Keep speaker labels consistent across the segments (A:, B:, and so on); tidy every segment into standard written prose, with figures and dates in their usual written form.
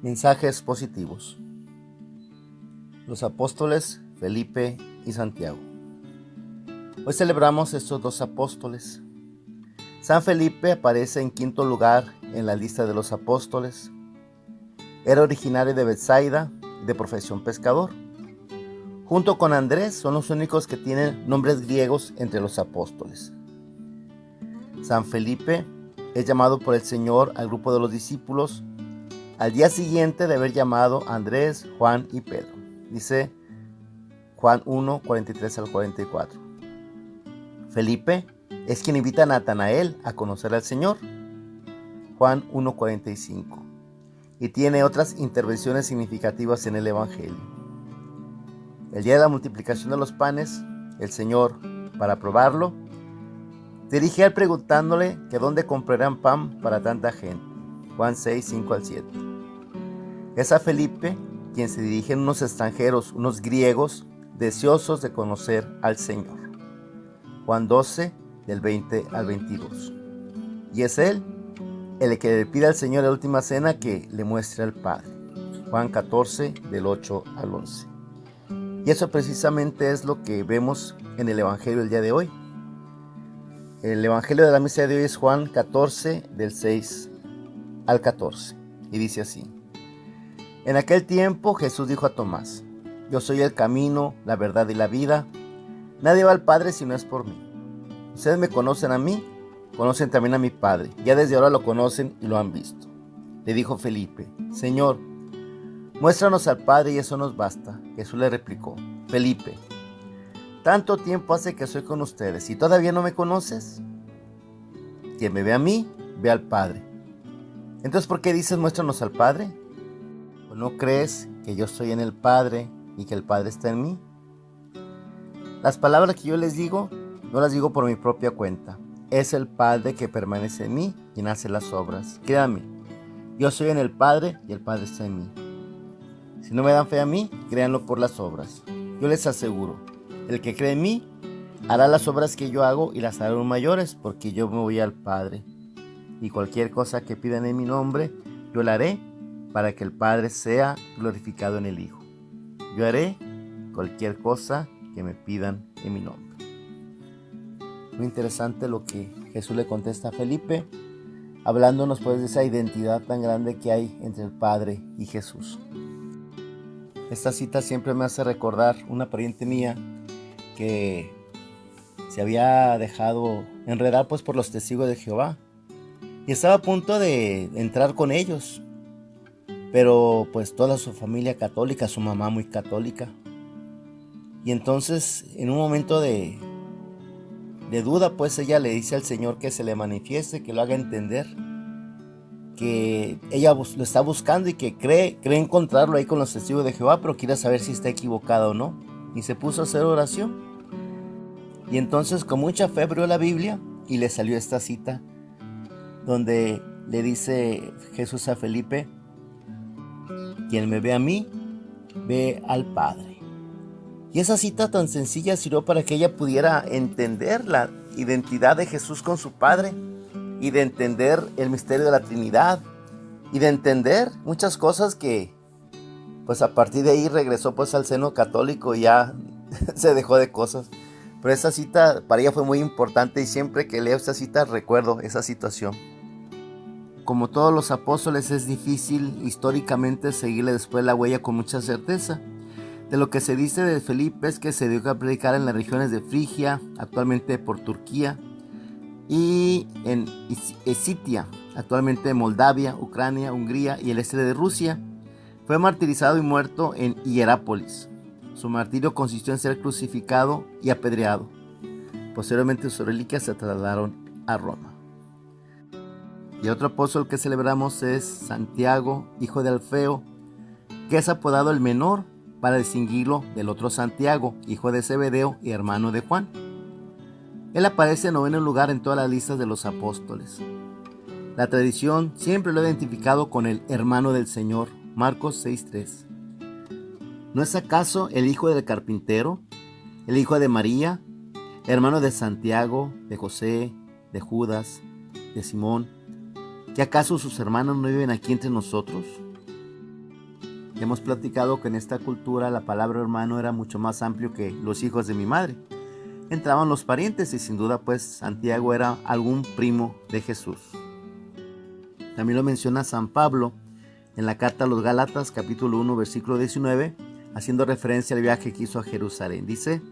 A: Mensajes positivos. Los apóstoles Felipe y Santiago. Hoy celebramos estos dos apóstoles. San Felipe aparece en quinto lugar en la lista de los apóstoles. Era originario de Betsaida, de profesión pescador. Junto con Andrés son los únicos que tienen nombres griegos entre los apóstoles. San Felipe es llamado por el Señor al grupo de los discípulos al día siguiente de haber llamado a Andrés, Juan y Pedro. Dice Juan 1, 43 al 44. Felipe es quien invita a Natanael a conocer al Señor. Juan 1, 45. Y tiene otras intervenciones significativas en el Evangelio. El día de la multiplicación de los panes, el Señor, para probarlo, dirige a él preguntándole que dónde comprarán pan para tanta gente. Juan 6, 5 al 7. Es a Felipe quien se dirigen unos extranjeros, unos griegos, deseosos de conocer al Señor. Juan 12, del 20 al 22. Y es él el que le pide al Señor en la última cena que le muestre al Padre. Juan 14, del 8 al 11. Y eso precisamente es lo que vemos en el Evangelio del día de hoy. El Evangelio de la misa de hoy es Juan 14, del 6 al 14. Y dice así. En aquel tiempo Jesús dijo a Tomás: Yo soy el camino, la verdad y la vida. Nadie va al Padre si no es por mí. Ustedes me conocen a mí, conocen también a mi Padre. Ya desde ahora lo conocen y lo han visto. Le dijo Felipe: Señor, muéstranos al Padre y eso nos basta. Jesús le replicó: Felipe, tanto tiempo hace que estoy con ustedes y todavía no me conoces. Quien me ve a mí, ve al Padre. Entonces, ¿por qué dices muéstranos al Padre? ¿O no crees que yo estoy en el Padre y que el Padre está en mí? Las palabras que yo les digo, no las digo por mi propia cuenta. Es el Padre que permanece en mí y hace las obras. Créanme, yo soy en el Padre y el Padre está en mí. Si no me dan fe a mí, créanlo por las obras. Yo les aseguro, el que cree en mí, hará las obras que yo hago y las hará aún mayores, porque yo me voy al Padre. Y cualquier cosa que pidan en mi nombre, yo la haré, para que el Padre sea glorificado en el Hijo. Yo haré cualquier cosa que me pidan en mi nombre. Muy interesante lo que Jesús le contesta a Felipe, hablándonos pues de esa identidad tan grande que hay entre el Padre y Jesús. Esta cita siempre me hace recordar una pariente mía que se había dejado enredar pues por los testigos de Jehová y estaba a punto de entrar con ellos, pero pues toda su familia católica, su mamá muy católica, y entonces en un momento de duda pues ella le dice al Señor que se le manifieste, que lo haga entender, que ella lo está buscando y que cree encontrarlo ahí con los testigos de Jehová, pero quiere saber si está equivocada o no, y se puso a hacer oración. Y entonces con mucha fe abrió la Biblia y le salió esta cita donde le dice Jesús a Felipe: Quien me ve a mí, ve al Padre. Y esa cita tan sencilla sirvió para que ella pudiera entender la identidad de Jesús con su Padre y de entender el misterio de la Trinidad y de entender muchas cosas que pues a partir de ahí regresó pues al seno católico y ya se dejó de cosas. Pero esa cita para ella fue muy importante y siempre que leo esta cita recuerdo esa situación. Como todos los apóstoles es difícil históricamente seguirle después la huella con mucha certeza. De lo que se dice de Felipe es que se dedicó a predicar en las regiones de Frigia, actualmente por Turquía, y en Escitia, actualmente Moldavia, Ucrania, Hungría y el este de Rusia. Fue martirizado y muerto en Hierápolis. Su martirio consistió en ser crucificado y apedreado. Posteriormente sus reliquias se trasladaron a Roma. Y otro apóstol que celebramos es Santiago, hijo de Alfeo, que es apodado el menor para distinguirlo del otro Santiago, hijo de Zebedeo y hermano de Juan. Él aparece en noveno lugar en todas las listas de los apóstoles. La tradición siempre lo ha identificado con el hermano del Señor, Marcos 6:3. ¿No es acaso el hijo del carpintero, el hijo de María, hermano de Santiago, de José, de Judas, de Simón? ¿Que acaso sus hermanos no viven aquí entre nosotros? Hemos platicado que en esta cultura la palabra hermano era mucho más amplio que los hijos de mi madre. Entraban los parientes y sin duda pues Santiago era algún primo de Jesús. También lo menciona San Pablo en la carta a los Gálatas capítulo 1 versículo 19, haciendo referencia al viaje que hizo a Jerusalén. Dice: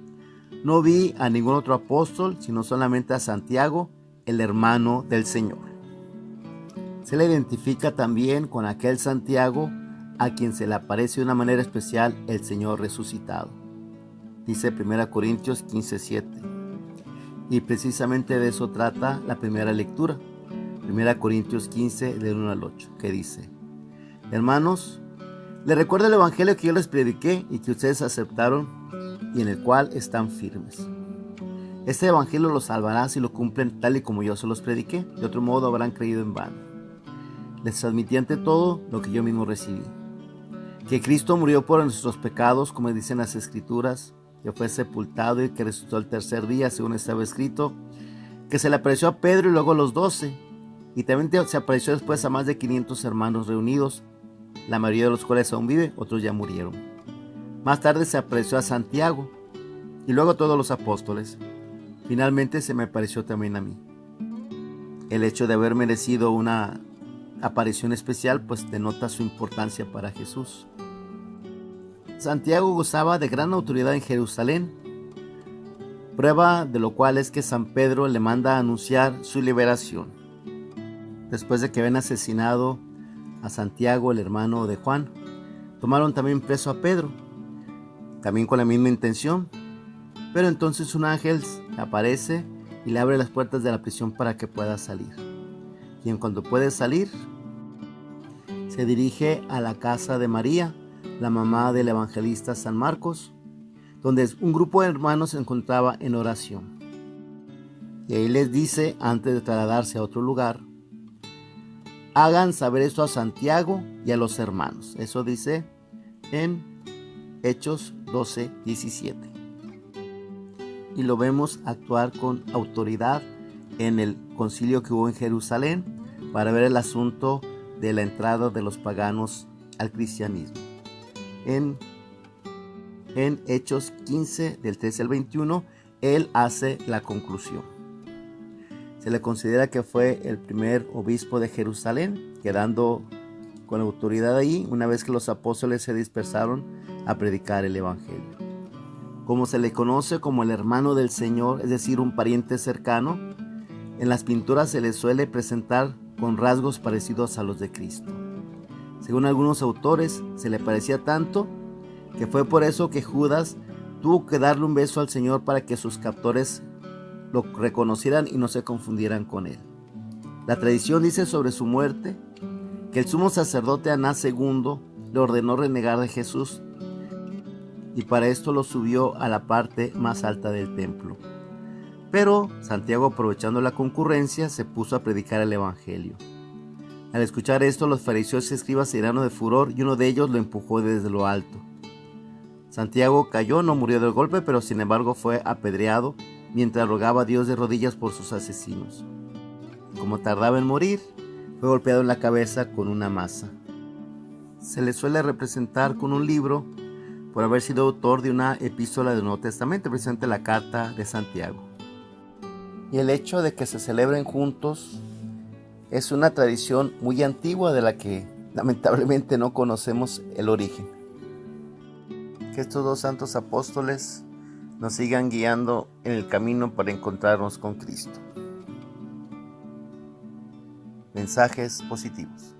A: no vi a ningún otro apóstol sino solamente a Santiago, el hermano del Señor. Se le identifica también con aquel Santiago a quien se le aparece de una manera especial el Señor resucitado. Dice 1 Corintios 15:7. Y precisamente de eso trata la primera lectura. 1 Corintios 15, del 1 al 8, que dice: hermanos, les recuerdo el evangelio que yo les prediqué y que ustedes aceptaron y en el cual están firmes. Este evangelio los salvará si lo cumplen tal y como yo se los prediqué. De otro modo habrán creído en vano. Les transmití ante todo lo que yo mismo recibí: que Cristo murió por nuestros pecados, como dicen las Escrituras, que fue sepultado y que resucitó al tercer día, según estaba escrito, que se le apareció a Pedro y luego a los 12, y también se apareció después a más de 500 hermanos reunidos, la mayoría de los cuales aún vive, otros ya murieron. Más tarde se apareció a Santiago y luego a todos los apóstoles. Finalmente se me apareció también a mí. El hecho de haber merecido una aparición especial pues denota su importancia para Jesús. Santiago gozaba de gran autoridad en Jerusalén, prueba de lo cual es que San Pedro le manda a anunciar su liberación. Después de que habían asesinado a Santiago, el hermano de Juan, tomaron también preso a Pedro, también con la misma intención, pero entonces un ángel aparece y le abre las puertas de la prisión para que pueda salir. Y en cuanto puede salir, se dirige a la casa de María, la mamá del evangelista San Marcos, donde un grupo de hermanos se encontraba en oración. Y ahí les dice, antes de trasladarse a otro lugar: hagan saber esto a Santiago y a los hermanos. Eso dice en Hechos 12:17. Y lo vemos actuar con autoridad en el concilio que hubo en Jerusalén para ver el asunto de la entrada de los paganos al cristianismo. En Hechos 15, del 13 al 21, él hace la conclusión. Se le considera que fue el primer obispo de Jerusalén, quedando con autoridad ahí una vez que los apóstoles se dispersaron a predicar el evangelio. Como se le conoce como el hermano del Señor, es decir, un pariente cercano, en las pinturas se le suele presentar con rasgos parecidos a los de Cristo. Según algunos autores, se le parecía tanto que fue por eso que Judas tuvo que darle un beso al Señor para que sus captores lo reconocieran y no se confundieran con él. La tradición dice sobre su muerte que el sumo sacerdote Anás II le ordenó renegar de Jesús y para esto lo subió a la parte más alta del templo. Pero Santiago, aprovechando la concurrencia, se puso a predicar el evangelio. Al escuchar esto, los fariseos y escribas se llenaron de furor y uno de ellos lo empujó desde lo alto. Santiago cayó, no murió del golpe, pero sin embargo fue apedreado mientras rogaba a Dios de rodillas por sus asesinos. Como tardaba en morir, fue golpeado en la cabeza con una maza. Se le suele representar con un libro por haber sido autor de una epístola del Nuevo Testamento, precisamente la carta de Santiago. Y el hecho de que se celebren juntos es una tradición muy antigua de la que lamentablemente no conocemos el origen. Que estos dos santos apóstoles nos sigan guiando en el camino para encontrarnos con Cristo. Mensajes positivos.